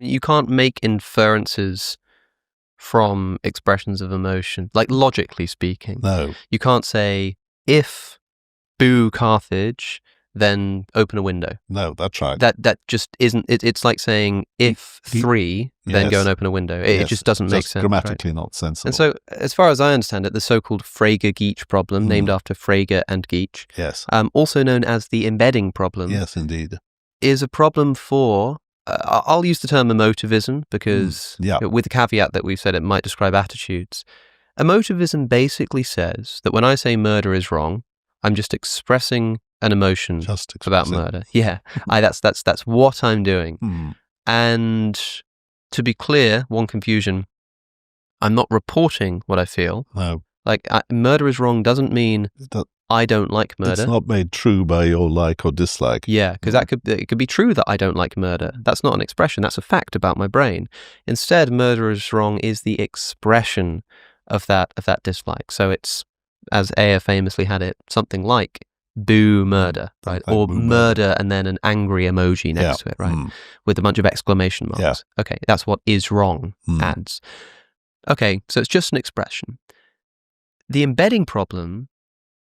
You can't make inferences from expressions of emotion, like logically speaking. No. You can't say, if boo Carthage, then open a window. No, that's right. That just isn't, it's like saying, if 3, then go and open a window. It just doesn't make sense. Grammatically not sensible. And so, as far as I understand it, the so-called Frege-Geach problem, named after Frege and Geach, also known as the embedding problem, yes, indeed, is a problem for, I'll use the term emotivism because, with the caveat that we've said it might describe attitudes. Emotivism basically says that when I say murder is wrong, I'm just expressing an emotion about murder. Yeah, that's what I'm doing. And to be clear, one confusion, I'm not reporting what I feel. No. Like, murder is wrong doesn't mean I don't like murder. It's not made true by your like or dislike. Yeah, because it could be true that I don't like murder. That's not an expression. That's a fact about my brain. Instead, murder is wrong is the expression of that dislike. So it's, as Aya famously had it, something like boo murder, right? Or murder and then an angry emoji next to it, right? With a bunch of exclamation marks. Okay, that's what is wrong adds. Okay, so it's just an expression. The embedding problem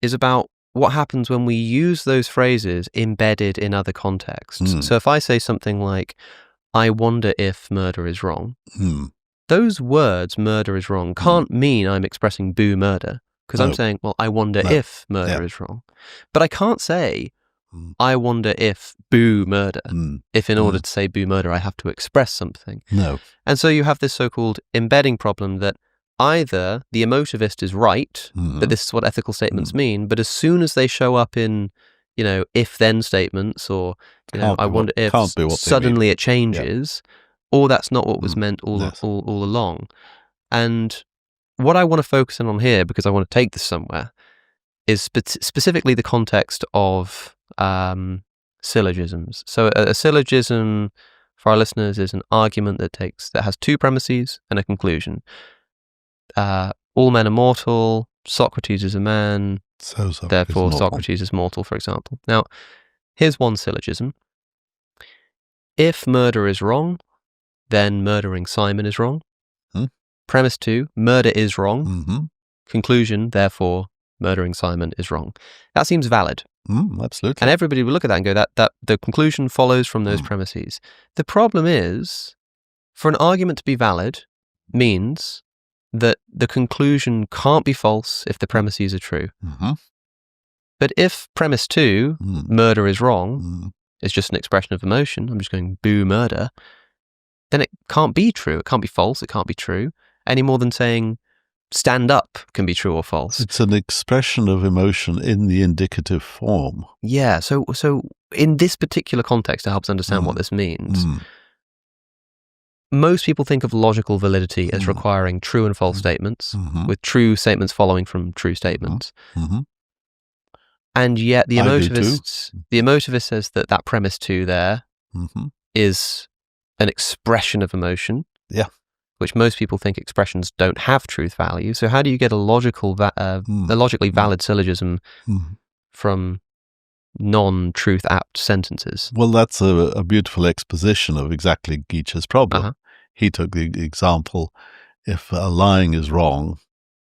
is about what happens when we use those phrases embedded in other contexts. So if I say something like, I wonder if murder is wrong, those words, murder is wrong, can't mean I'm expressing boo murder, because I'm saying, well, I wonder if murder is wrong. But I can't say, I wonder if boo murder, if in order to say boo murder, I have to express something. No. And so you have this so-called embedding problem that either the emotivist is right, that this is what ethical statements mean, but as soon as they show up in, if-then statements, or, I wonder if suddenly it changes, or that's not what was meant all along. And what I want to focus in on here, because I want to take this somewhere, is specifically the context of syllogisms. So a syllogism, for our listeners, is an argument that has 2 premises and a conclusion. All men are mortal, Socrates is a man, therefore Socrates is mortal, for example. Now, here's one syllogism. If murder is wrong, then murdering Simon is wrong. Premise 2, murder is wrong. Conclusion, therefore, murdering Simon is wrong. That seems valid. Absolutely. And everybody will look at that and go, that the conclusion follows from those premises. The problem is, for an argument to be valid, means that the conclusion can't be false if the premises are true. But if premise 2, murder is wrong, is just an expression of emotion, I'm just going boo murder, then it can't be true. It can't be false. It can't be true. Any more than saying stand up can be true or false. It's an expression of emotion in the indicative form. Yeah. So in this particular context, it helps understand what this means. Most people think of logical validity as requiring true and false statements, with true statements following from true statements. And yet the emotivist says that premise 2 there is an expression of emotion. Yeah. Which most people think expressions don't have truth value. So how do you get a logically valid syllogism from non-truth apt sentences? Well, that's a beautiful exposition of exactly Geach's problem. He took the example, if lying is wrong,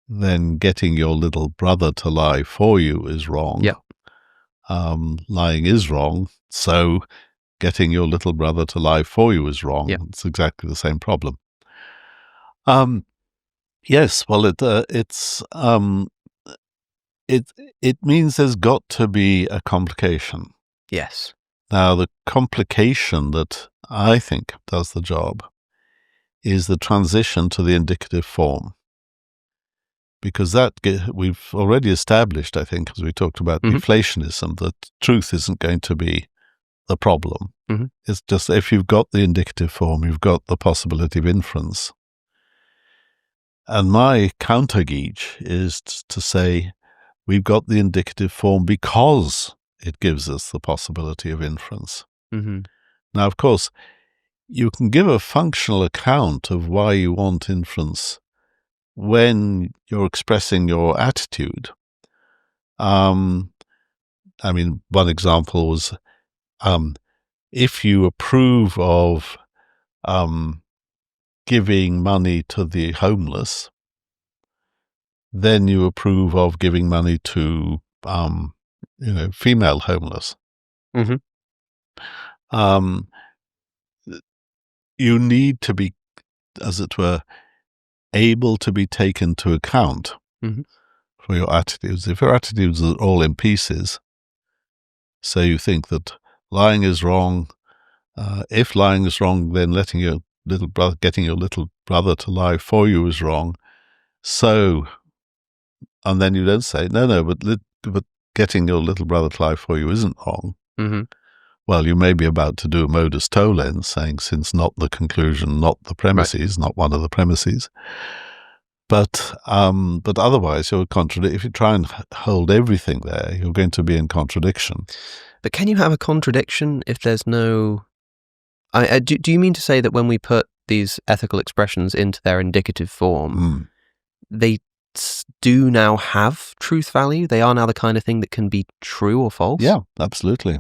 then getting your little brother to lie for you is wrong. Lying is wrong, so getting your little brother to lie for you is wrong. It's exactly the same problem. Yes, well, it means there's got to be a complication. Yes. Now, the complication that I think does the job is the transition to the indicative form. Because we've already established, I think, as we talked about deflationism, that truth isn't going to be the problem. It's just if you've got the indicative form, you've got the possibility of inference. And my counter-Geach is to say we've got the indicative form because it gives us the possibility of inference. Now, of course, you can give a functional account of why you want inference when you're expressing your attitude. I mean, one example was if you approve of giving money to the homeless, then you approve of giving money to, female homeless. Mm-hmm. You need to be, as it were, able to be taken to account Mm-hmm. for your attitudes. If your attitudes are all in pieces, say you think that lying is wrong, if lying is wrong, then getting your little brother to lie for you is wrong. So, and then you don't say, no, but getting your little brother to lie for you isn't wrong. Mm-hmm. Well, you may be about to do a modus tollens, saying since not the conclusion, not the premises, not one of the premises. But otherwise, you're if you try and hold everything there, you're going to be in contradiction. But can you have a contradiction if there's no... do you mean to say that when we put these ethical expressions into their indicative form, they do now have truth value? They are now the kind of thing that can be true or false? Yeah, absolutely.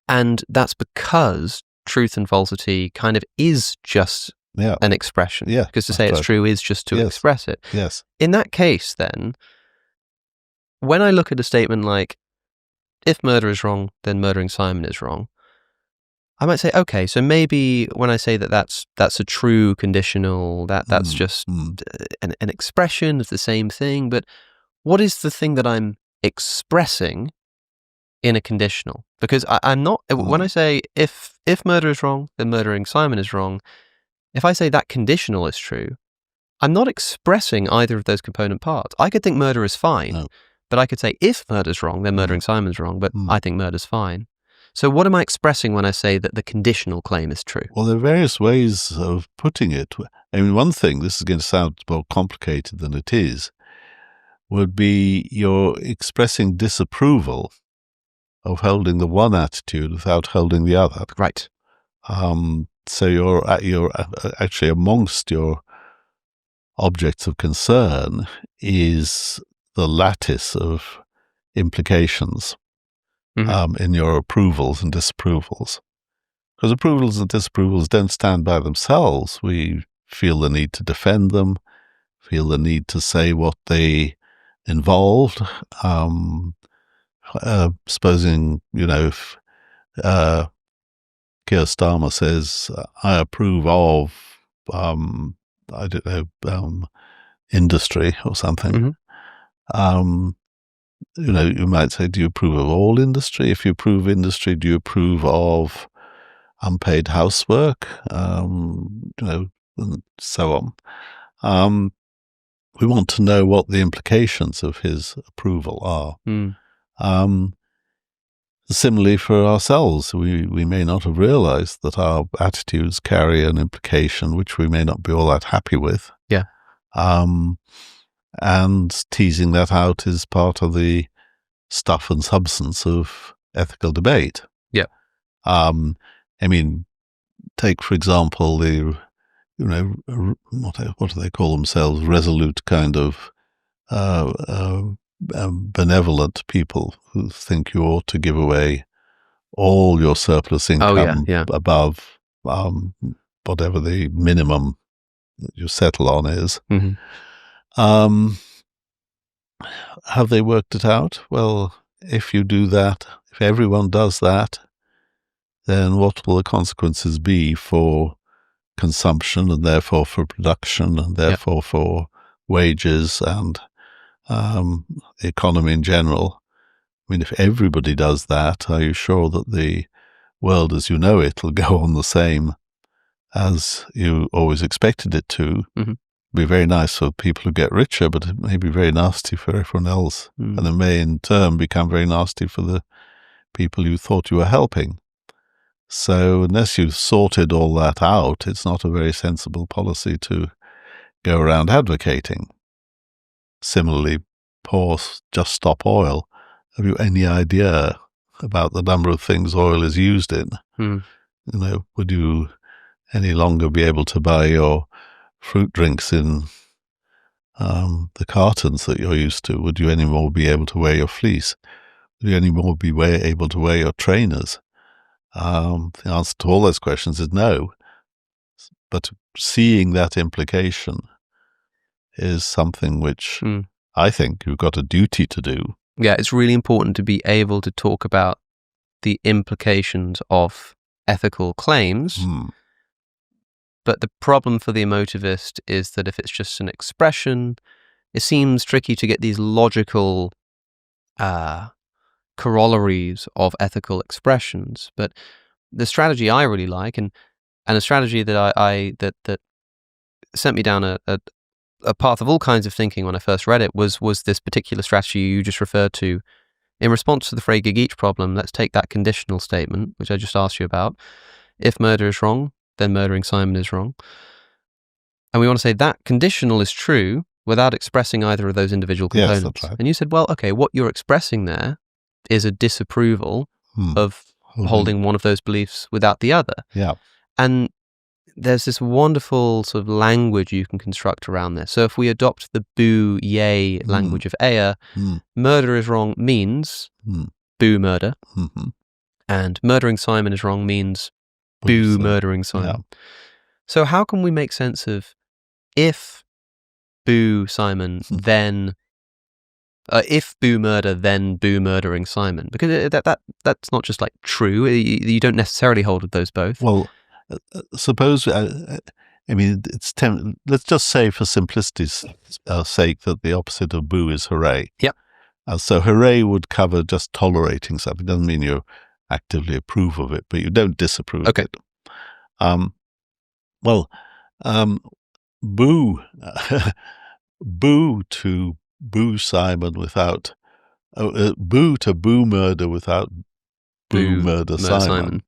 And that's because truth and falsity kind of is just an expression. Yeah. Because to say it's true is just to express it. Yes. In that case, then, when I look at a statement like, if murder is wrong, then murdering Simon is wrong, I might say, okay, so maybe when I say that that's a true conditional, that's just an expression of the same thing, but what is the thing that I'm expressing in a conditional? Because I'm not, when I say if murder is wrong, then murdering Simon is wrong, if I say that conditional is true, I'm not expressing either of those component parts. I could think murder is fine, but I could say if murder's wrong, then murdering Simon's wrong, but I think murder's fine. So what am I expressing when I say that the conditional claim is true? Well, there are various ways of putting it. I mean, one thing, this is going to sound more complicated than it is, would be you're expressing disapproval of holding the one attitude without holding the other. Right. So you're actually amongst your objects of concern is the lattice of implications in your approvals and disapprovals. Because approvals and disapprovals don't stand by themselves. We feel the need to defend them, feel the need to say what they involved. Supposing, if Keir Starmer says, I approve of, I don't know, industry or something, you might say, do you approve of all industry? If you approve industry, do you approve of unpaid housework? And so on. We want to know what the implications of his approval are. Similarly for ourselves, we may not have realized that our attitudes carry an implication which we may not be all that happy with. Yeah. And teasing that out is part of the stuff and substance of ethical debate. Yeah. I mean, take, for example, the, what do they call themselves? Resolute kind of benevolent people who think you ought to give away all your surplus income above whatever the minimum that you settle on is. Have they worked it out? Well, if you do that, if everyone does that, then what will the consequences be for consumption and therefore for production and therefore for wages and the economy in general? I mean, if everybody does that, are you sure that the world as you know it will go on the same as you always expected it to? Be very nice for people who get richer, but it may be very nasty for everyone else. And it may in turn become very nasty for the people you thought you were helping. So unless you've sorted all that out, it's not a very sensible policy to go around advocating. Similarly, just stop oil. Have you any idea about the number of things oil is used in? Would you any longer be able to buy your fruit drinks in the cartons that you're used to? Would you any more be able to wear your fleece? Would you any more be able to wear your trainers? The answer to all those questions is no. but seeing that implication is something which I think you've got a duty to do. Yeah, it's really important to be able to talk about the implications of ethical claims. But the problem for the emotivist is that if it's just an expression, it seems tricky to get these logical corollaries of ethical expressions. But the strategy I really like, and a strategy that that sent me down a path of all kinds of thinking when I first read it, was this particular strategy you just referred to. In response to the Frege-Geach problem, let's take that conditional statement, which I just asked you about. If murder is wrong, then murdering Simon is wrong. And we want to say that conditional is true without expressing either of those individual components. Yes, that's right. And you said, well, okay, what you're expressing there is a disapproval of holding one of those beliefs without the other. Yeah. And there's this wonderful sort of language you can construct around this. So if we adopt the boo, yay language of Aya, murder is wrong means boo murder. And murdering Simon is wrong means boo murdering Simon. Yeah. So how can we make sense of if boo Simon, then if boo murder, then boo murdering Simon? Because that's not just like true. You don't necessarily hold with those both. Well, suppose, I mean, let's just say for simplicity's sake that the opposite of boo is hooray. Yep. So hooray would cover just tolerating something. It doesn't mean you actively approve of it, but you don't disapprove of it. Boo, boo to boo Simon without, boo to boo murder without boo murder Simon.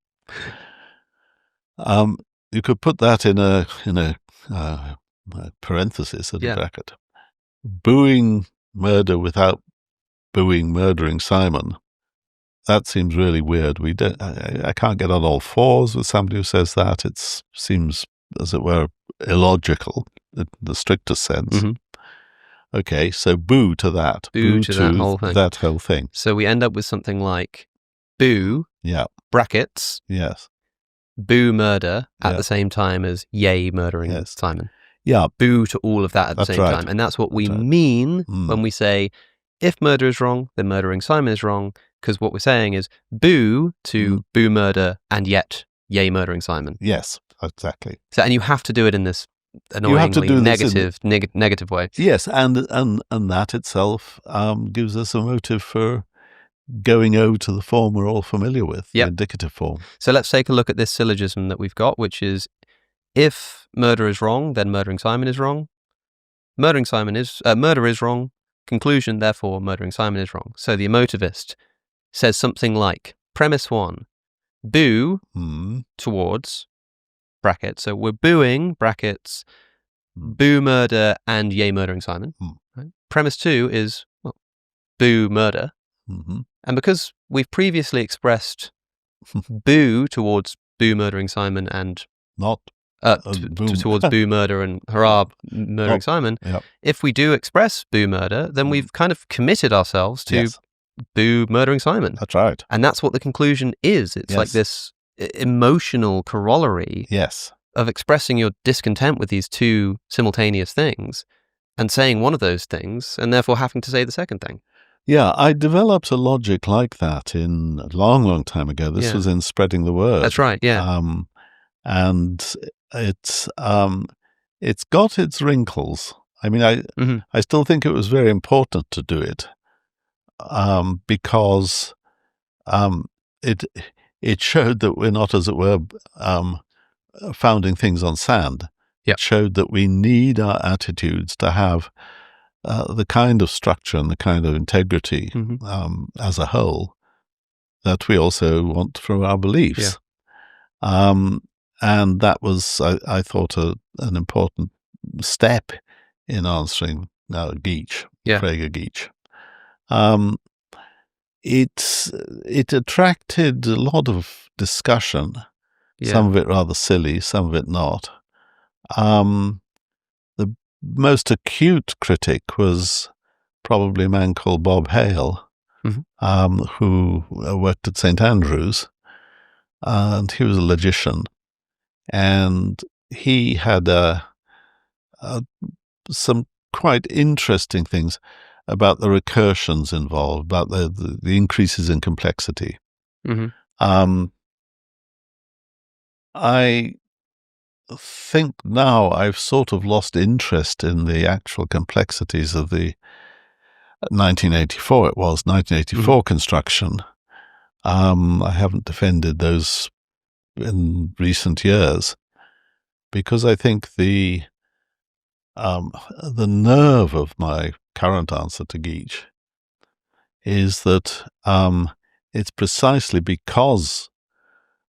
You could put that in a parenthesis at a bracket. Booing murder without booing murdering Simon. That seems really weird. I can't get on all fours with somebody who says that. It seems, as it were, illogical in the strictest sense. Okay, so boo to that. Boo to that whole thing. So we end up with something like boo, brackets, boo murder at the same time as yay murdering Simon. Yeah. Boo to all of that at the same time. And that's what we mean when we say, if murder is wrong, then murdering Simon is wrong, because what we're saying is boo to boo murder and yet yay murdering Simon. Yes, exactly. So, and you have to do it in this annoyingly negative way. Yes, and that itself gives us a motive for going over to the form we're all familiar with, the indicative form. So let's take a look at this syllogism that we've got, which is, if murder is wrong, then murdering Simon is wrong. Murder is wrong. Conclusion, therefore, murdering Simon is wrong. So the emotivist says something like, premise 1, boo towards, brackets. So we're booing, brackets, boo murder and yay murdering Simon. Right? Premise 2 is, boo murder. And because we've previously expressed boo towards boo murdering Simon and not towards boo murder and hurrah murdering Simon, if we do express boo murder, then we've kind of committed ourselves to boo murdering Simon. That's right. And that's what the conclusion is. It's like this emotional corollary of expressing your discontent with these two simultaneous things and saying one of those things and therefore having to say the second thing. Yeah, I developed a logic like that a long time ago. This was in Spreading the Word. That's right, and it's got its wrinkles. I mean, I still think it was very important to do it because it showed that we're not, as it were, founding things on sand. It showed that we need our attitudes to have the kind of structure and the kind of integrity as a whole that we also want from our beliefs. And that was, I thought, an important step in answering Geach, Frege-Geach. It attracted a lot of discussion, some of it rather silly, some of it not. The most acute critic was probably a man called Bob Hale, who worked at St. Andrews, and he was a logician. And he had some quite interesting things about the recursions involved, about the increases in complexity. Mm-hmm. I think now I've sort of lost interest in the actual complexities of the 1984 Mm-hmm. construction. I haven't defended those in recent years because I think the nerve of my current answer to Geach is that it's precisely because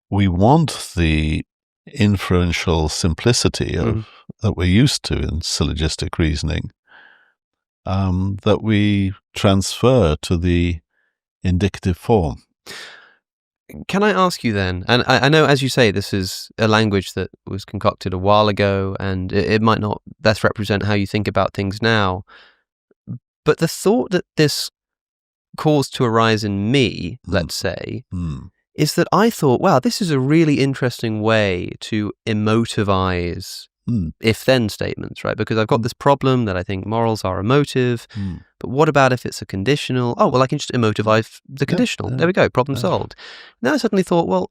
we want the inferential simplicity Mm-hmm. that we're used to in syllogistic reasoning, that we transfer to the indicative form. Can I ask you then, and I know, as you say, this is a language that was concocted a while ago, and it might not best represent how you think about things now, but the thought that this caused to arise in me, let's say, is that I thought, wow, this is a really interesting way to emotivize if-then statements, right? Because I've got this problem that I think morals are emotive, but what about if it's a conditional? Oh, well, I can just emotivize the conditional. There we go, problem solved. Then I suddenly thought, well,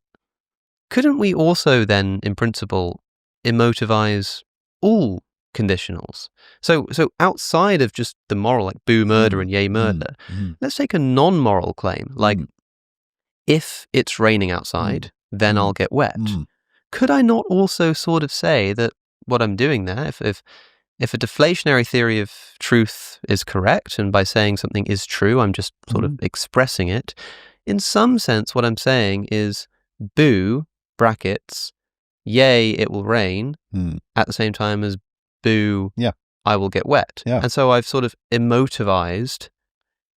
couldn't we also then, in principle, emotivize all conditionals? So outside of just the moral, like boo murder and yay murder, let's take a non-moral claim, like if it's raining outside, then I'll get wet. Could I not also sort of say that what I'm doing there, if a deflationary theory of truth is correct, and by saying something is true, I'm just sort of expressing it, in some sense what I'm saying is boo, brackets, yay, it will rain, at the same time as boo, I will get wet. And so I've sort of emotivized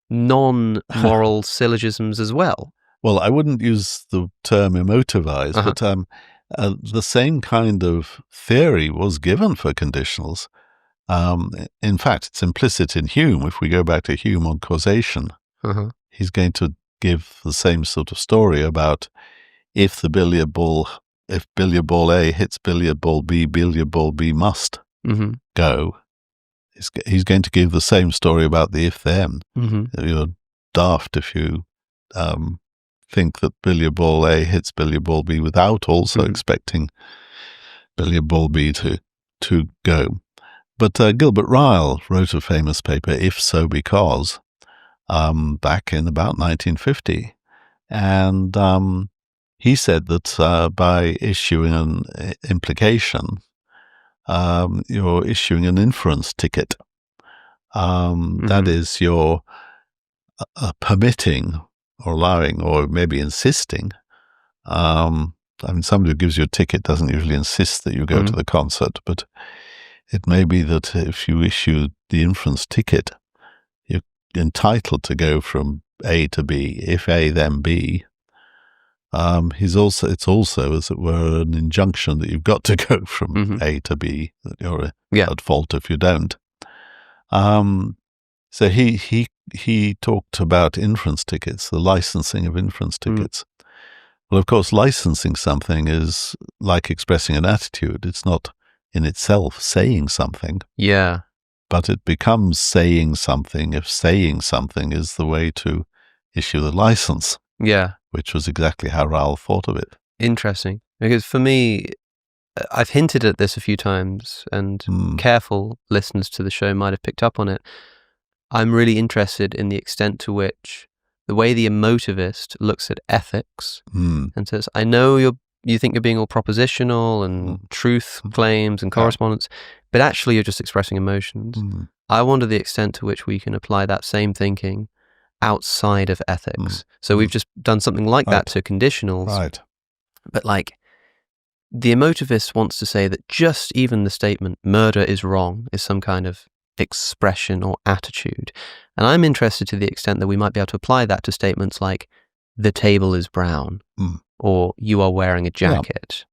non-moral syllogisms as well. Well, I wouldn't use the term emotivized, but the same kind of theory was given for conditionals. In fact, it's implicit in Hume. If we go back to Hume on causation, he's going to give the same sort of story about if billiard ball A hits billiard ball B must go. He's going to give the same story about the if-then. You're daft if you think that billiard ball A hits billiard ball B without also expecting billiard ball B to go. But Gilbert Ryle wrote a famous paper, If So Because, back in about 1950. And he said that by issuing an implication, you're issuing an inference ticket. That is, you're permitting or allowing or maybe insisting. Somebody who gives you a ticket doesn't usually insist that you go to the concert, but it may be that if you issue the inference ticket, you're entitled to go from A to B. If A, then B. It's also, as it were, an injunction that you've got to go from A to B, that you're at fault if you don't. So he talked about inference tickets, the licensing of inference tickets. Well, of course, licensing something is like expressing an attitude. It's not in itself saying something. Yeah. But it becomes saying something if saying something is the way to issue the license. Yeah. Which was exactly how Ryle thought of it. Interesting. Because for me, I've hinted at this a few times, and careful listeners to the show might have picked up on it. I'm really interested in the extent to which the way the emotivist looks at ethics and says, I know you think you're being all propositional and truth claims and correspondence, but actually you're just expressing emotions. I wonder the extent to which we can apply that same thinking outside of ethics. So we've just done something like that to conditionals. Right. But like, the emotivist wants to say that just even the statement murder is wrong is some kind of expression or attitude. And I'm interested to the extent that we might be able to apply that to statements like the table is brown or you are wearing a jacket.